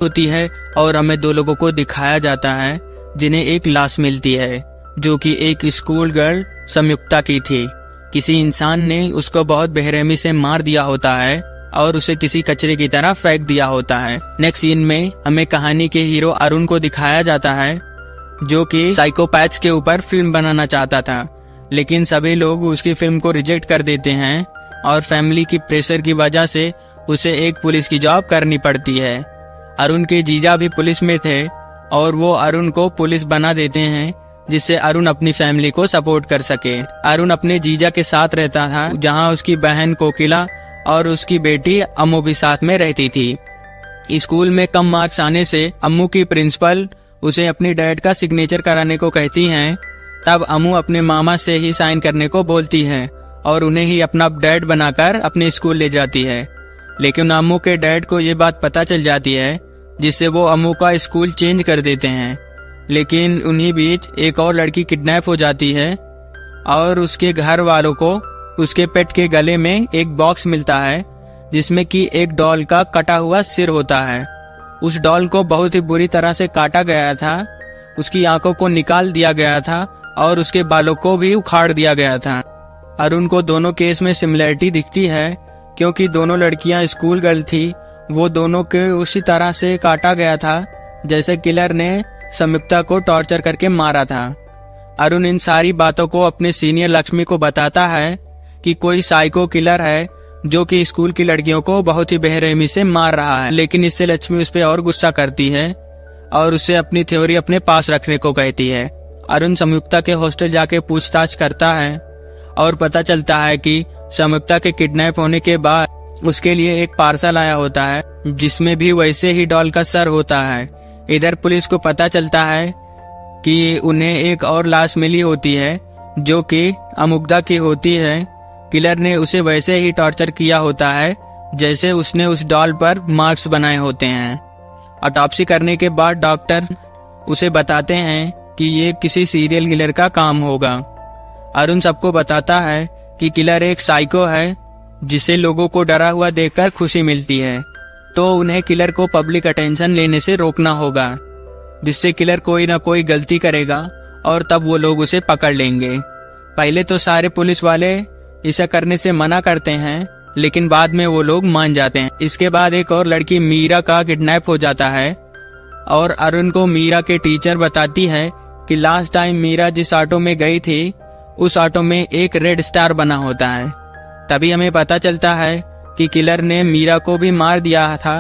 होती है और हमें दो लोगों को दिखाया जाता है जिन्हें एक लाश मिलती है जो कि एक स्कूल गर्ल संयुक्ता की थी। किसी इंसान ने उसको बहुत बेरहमी से मार दिया होता है और उसे किसी कचरे की तरह फेंक दिया होता है। नेक्स्ट सीन में हमें कहानी के हीरो अरुण को दिखाया जाता है जो कि साइकोपैथ्स के ऊपर फिल्म बनाना चाहता था, लेकिन सभी लोग उसकी फिल्म को रिजेक्ट कर देते हैं और फैमिली की प्रेशर की वजह से उसे एक पुलिस की जॉब करनी पड़ती है। अरुण के जीजा भी पुलिस में थे और वो अरुण को पुलिस बना देते हैं जिससे अरुण अपनी फैमिली को सपोर्ट कर सके। अरुण अपने जीजा के साथ रहता था जहां उसकी बहन कोकिला और उसकी बेटी अम्मू भी साथ में रहती थी। स्कूल में कम मार्क्स आने से अम्मू की प्रिंसिपल उसे अपनी डैड का सिग्नेचर कराने को कहती हैं। तब अम्मू अपने मामा से ही साइन करने को बोलती है और उन्हें ही अपना डैड बनाकर अपने स्कूल ले जाती है, लेकिन अम्मू के डैड को ये बात पता चल जाती है जिससे वो अम्मू का स्कूल चेंज कर देते हैं। लेकिन उन्हीं बीच एक और लड़की किडनैप हो जाती है और उसके घर वालों को उसके पेट के गले में एक बॉक्स मिलता है जिसमें कि एक डॉल का कटा हुआ सिर होता है। उस डॉल को बहुत ही बुरी तरह से काटा गया था, उसकी आंखों को निकाल दिया गया था और उसके बालों को भी उखाड़ दिया गया था। अरुण को दोनों केस में सिमिलरिटी दिखती है क्योंकि दोनों लड़कियां स्कूल गर्ल थी। वो दोनों के उसी तरह से काटा गया था जैसे किलर ने संयुक्ता को टॉर्चर करके मारा था। अरुण इन सारी बातों को अपने सीनियर लक्ष्मी को बताता है कि कोई साइको किलर है जो कि स्कूल की लड़कियों को बहुत ही बेरहमी से मार रहा है, लेकिन इससे लक्ष्मी उस पर और गुस्सा करती है और उसे अपनी थ्योरी अपने पास रखने को कहती है। अरुण संयुक्ता के हॉस्टल जाके पूछताछ करता है और पता चलता है कि संयुक्ता के किडनैप होने के बाद उसके लिए एक पार्सल आया होता है जिसमें भी वैसे ही डॉल का सर होता है। इधर पुलिस को पता चलता है कि उन्हें एक और लाश मिली होती है जो कि अमुग्धा की होती है। किलर ने उसे वैसे ही टॉर्चर किया होता है जैसे उसने उस डॉल पर मार्क्स बनाए होते हैं। ऑटोप्सी करने के बाद डॉक्टर उसे बताते हैं कि ये किसी सीरियल किलर का काम होगा। अरुण सबको बताता है कि किलर एक साइको है जिसे लोगों को डरा हुआ देखकर खुशी मिलती है, तो उन्हें किलर को पब्लिक अटेंशन लेने से रोकना होगा जिससे किलर कोई ना कोई गलती करेगा और तब वो लोग उसे पकड़ लेंगे। पहले तो सारे पुलिस वाले ऐसा करने से मना करते हैं, लेकिन बाद में वो लोग मान जाते हैं। इसके बाद एक और लड़की मीरा का किडनैप हो जाता है और अरुण को मीरा के टीचर बताती है कि लास्ट टाइम मीरा जिस ऑटो में गई थी उस ऑटो में एक रेड स्टार बना होता है। तभी हमें पता चलता है कि किलर ने मीरा को भी मार दिया था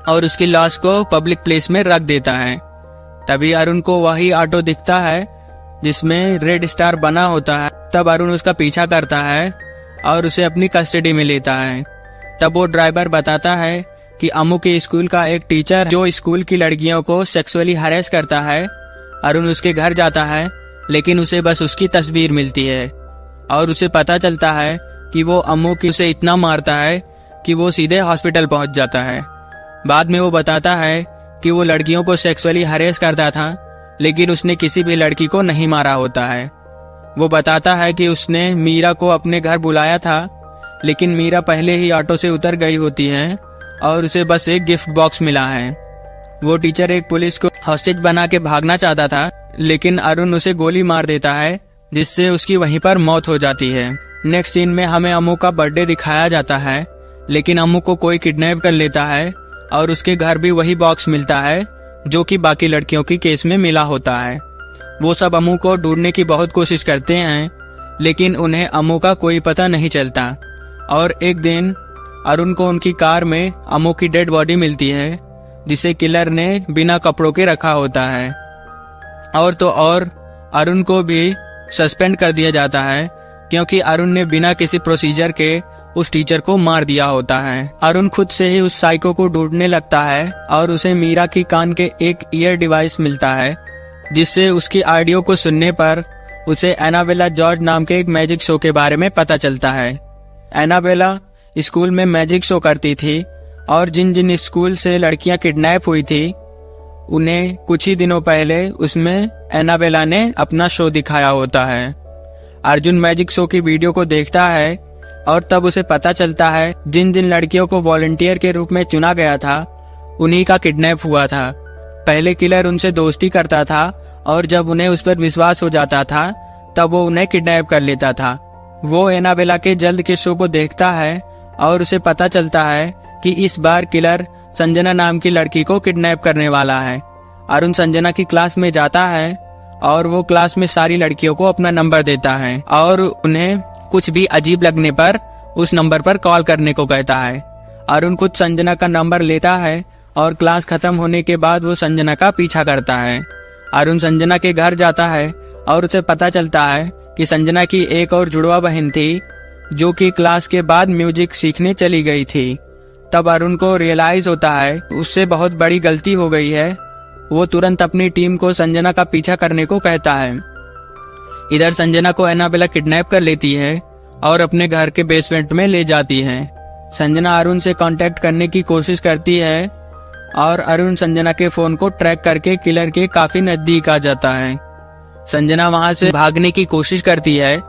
और उसकी लाश को पब्लिक प्लेस में रख देता है। तभी अरुण को वही ऑटो दिखता है जिसमें रेड स्टार बना होता है। तब अरुण उसका पीछा करता है और उसे अपनी कस्टडी में लेता है। तब वो ड्राइवर बताता है कि अम्मू के स्कूल का एक टीचर जो स्कूल की लड़कियों को सेक्सुअली हरेस करता है। अरुण उसके घर जाता है लेकिन उसे बस उसकी तस्वीर मिलती है और उसे पता चलता है कि वो अम्मू की उसे इतना मारता है कि वो सीधे हॉस्पिटल पहुंच जाता है। बाद में वो बताता है कि वो लड़कियों को सेक्सुअली हरेस करता था लेकिन उसने किसी भी लड़की को नहीं मारा होता है। वो बताता है कि उसने मीरा को अपने घर बुलाया था लेकिन मीरा पहले ही ऑटो से उतर गई होती है और उसे बस एक गिफ्ट बॉक्स मिला है। वो टीचर एक पुलिस को हॉस्टेज बना के भागना चाहता था लेकिन अरुण उसे गोली मार देता है जिससे उसकी वहीं पर मौत हो जाती है। नेक्स्ट सीन में हमें अम्मू का बर्थडे दिखाया जाता है लेकिन अम्मू को कोई किडनैप कर लेता है और उसके घर भी वही बॉक्स मिलता है जो कि बाकी लड़कियों की केस में मिला होता है। वो सब अम्मू को ढूंढने की बहुत कोशिश करते हैं लेकिन उन्हें अम्मू का कोई पता नहीं चलता और एक दिन अरुण को उनकी कार में अम्मू की डेड बॉडी मिलती है जिसे किलर ने बिना कपड़ों के रखा होता है। और तो और अरुण को भी सस्पेंड कर दिया जाता है क्योंकि अरुण ने बिना किसी प्रोसीजर के उस टीचर को मार दिया होता है। अरुण खुद से ही उस साइको को ढूंढने लगता है और उसे मीरा की कान के एक ईयर डिवाइस मिलता है जिससे उसकी ऑडियो को सुनने पर उसे एनाबेला जॉर्ज नाम के एक मैजिक शो के बारे में पता चलता है। एनाबेला स्कूल में मैजिक शो करती थी और जिन जिन स्कूल से लड़कियां किडनैप हुई थी उन्हें कुछ ही दिनों पहले उसमें एनाबेला ने अपना शो दिखाया होता है। अर्जुन मैजिक शो की वीडियो को देखता है और तब उसे पता चलता है जिन जिन लड़कियों को वॉलंटियर के रूप में चुना गया था उन्हीं का किडनैप हुआ था। पहले किलर उनसे दोस्ती करता था और जब उन्हें उस पर विश्वास हो जाता था तब वो उन्हें किडनैप कर लेता था। वो एनाबेला के जल्द के शो को देखता है और उसे पता चलता है कि इस बार किलर संजना नाम की लड़की को किडनैप करने वाला है। अरुण संजना की क्लास में जाता है और वो क्लास में सारी लड़कियों को अपना नंबर देता है और उन्हें कुछ भी अजीब लगने पर उस नंबर पर कॉल करने को कहता है। अरुण कुछ संजना का नंबर लेता है और क्लास खत्म होने के बाद वो संजना का पीछा करता है। अरुण संजना के घर जाता है और उसे पता चलता है कि संजना की एक और जुड़वा बहन थी जो कि क्लास के बाद म्यूजिक सीखने चली गई थी। तब अरुण को रियलाइज होता है उससे बहुत बड़ी गलती हो गई है। वो तुरंत अपनी टीम को संजना का पीछा करने को कहता है। इधर संजना को एनाबेला किडनैप कर लेती है और अपने घर के बेसमेंट में ले जाती है। संजना अरुण से कांटेक्ट करने की कोशिश करती है और अरुण संजना के फोन को ट्रैक करके किलर के काफी नजदीक आ जाता है। संजना वहां से भागने की कोशिश करती है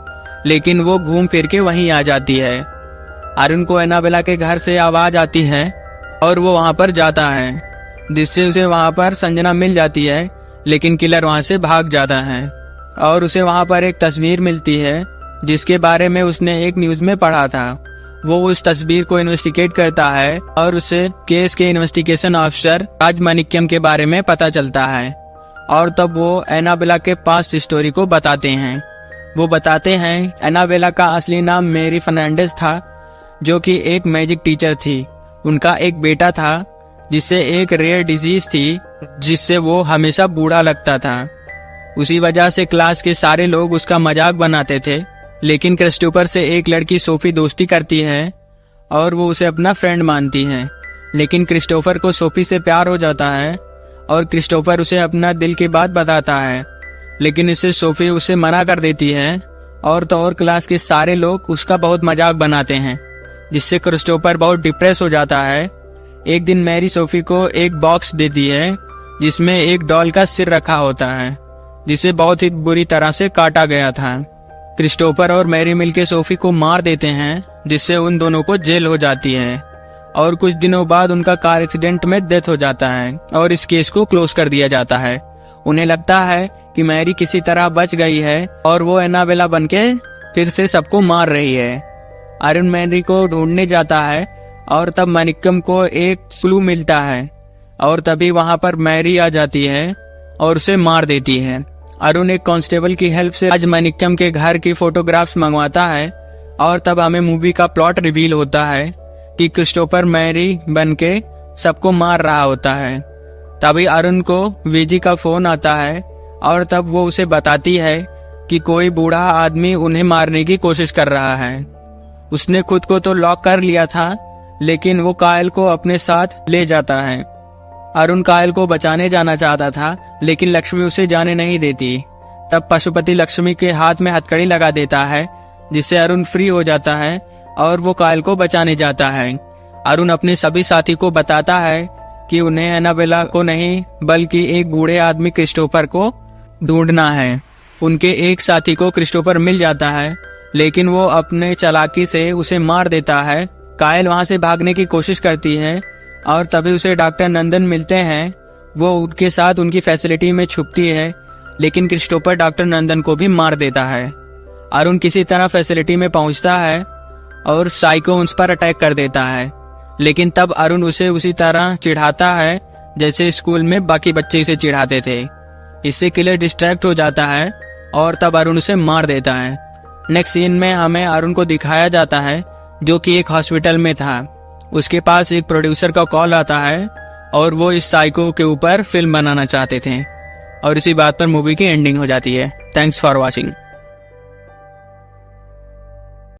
लेकिन वो घूम फिर के वहीं आ जाती है। अरुण को एनाबेला के घर से आवाज आती है और वो वहां पर जाता है जिससे उसे वहां पर संजना मिल जाती है, लेकिन किलर वहां से भाग जाता है और उसे वहां पर एक तस्वीर मिलती है जिसके बारे में उसने एक न्यूज में पढ़ा था। वो उस तस्वीर को इन्वेस्टिगेट करता है और उसे केस के इन्वेस्टिगेशन ऑफिसर राजमाणिक्यम के बारे में पता चलता है और तब वो एनाबेला के पास स्टोरी को बताते हैं। वो बताते हैं एनाबेला का असली नाम मेरी फर्नांडिस था जो कि एक मैजिक टीचर थी। उनका एक बेटा था जिससे एक रेयर डिजीज थी जिससे वो हमेशा बूढ़ा लगता था। उसी वजह से क्लास के सारे लोग उसका मजाक बनाते थे, लेकिन क्रिस्टोफर से एक लड़की सोफी दोस्ती करती है और वो उसे अपना फ्रेंड मानती है। लेकिन क्रिस्टोफर को सोफी से प्यार हो जाता है और क्रिस्टोफर उसे अपना दिल की बात बताता है, लेकिन इससे सोफी उसे मना कर देती है और तो और क्लास के सारे लोग उसका बहुत मजाक बनाते हैं, जिससे क्रिस्टोफर बहुत डिप्रेस हो जाता है। एक दिन मैरी सोफी को एक बॉक्स देती है जिसमें एक डॉल का सिर रखा होता है जिसे बहुत ही बुरी तरह से काटा गया था। क्रिस्टोफर और मैरी मिलकर सोफी को मार देते हैं जिससे उन दोनों को जेल हो जाती है और कुछ दिनों बाद उनका कार एक्सीडेंट में डेथ हो जाता है और इस केस को क्लोज कर दिया जाता है। उन्हें लगता है कि मैरी किसी तरह बच गई है और वो एनाबेला बनके फिर से सबको मार रही है। अरुण मैरी को ढूंढने जाता है और तब माणिक्यम को एक क्लू मिलता है और तभी वहां पर मैरी आ जाती है और उसे मार देती है। अरुण एक कांस्टेबल की हेल्प से आज माणिक्यम के घर की फोटोग्राफ्स मंगवाता है और तब हमें मूवी का प्लॉट रिवील होता है कि क्रिस्टोफर मैरी बनके सबको मार रहा होता है। तभी अरुण को वीजी का फोन आता है और तब वो उसे बताती है कि कोई बूढ़ा आदमी उन्हें मारने की कोशिश कर रहा है। उसने खुद को तो लॉक कर लिया था, लेकिन वो कायल को अपने साथ ले जाता है। अरुण कायल को बचाने जाना चाहता था, लेकिन लक्ष्मी उसे जाने नहीं देती। तब पशुपति लक्ष्मी के हाथ में हथकड़ी लगा देता है, जिससे अरुण फ्री हो जाता है और वो कायल को बचाने जाता है। अरुण अपने सभी साथी को बताता है कि उन्हें एनाबेला को नहीं बल्कि एक बूढ़े आदमी क्रिस्टोफर को ढूंढना है। उनके एक साथी को क्रिस्टोफर मिल जाता है, लेकिन वो अपने चालाकी से उसे मार देता है। कायल वहां से भागने की कोशिश करती है और तभी उसे डॉक्टर नंदन मिलते हैं। वो उनके साथ उनकी फैसिलिटी में छुपती है, लेकिन क्रिस्टोफर डॉक्टर नंदन को भी मार देता है। अरुण किसी तरह फैसिलिटी में पहुंचता है और साइको उस पर अटैक कर देता है, लेकिन तब अरुण उसे उसी तरह चिढ़ाता है जैसे स्कूल में बाकी बच्चे इसे चिढ़ाते थे। इससे किलर डिस्ट्रैक्ट हो जाता है और तब अरुण उसे मार देता है। नेक्स्ट सीन में हमें अरुण को दिखाया जाता है जो कि एक हॉस्पिटल में था। उसके पास एक प्रोड्यूसर का कॉल आता है और वो इस साइको के ऊपर फिल्म बनाना चाहते थे और इसी बात पर मूवी की एंडिंग हो जाती है। Thanks for watching.